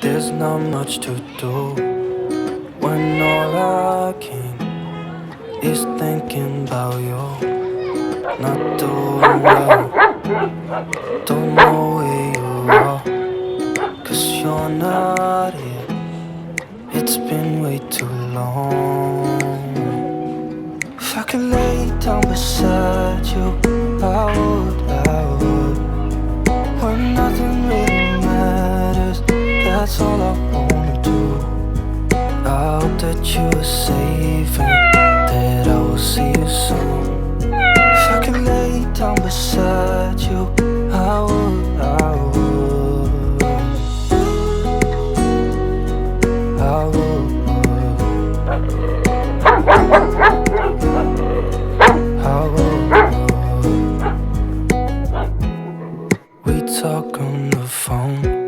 There's not much to do when all I can is thinking about you. Not doing well, don't know where you are, 'cause you're not here. It's been way too long. If I could lay down beside you, I would, I would. When nothing really matters, that's all I wanna do. I hope that you are safe and that I will see you soon. If I could lay down beside you, I would, I would, I would, I would. We talk on the phone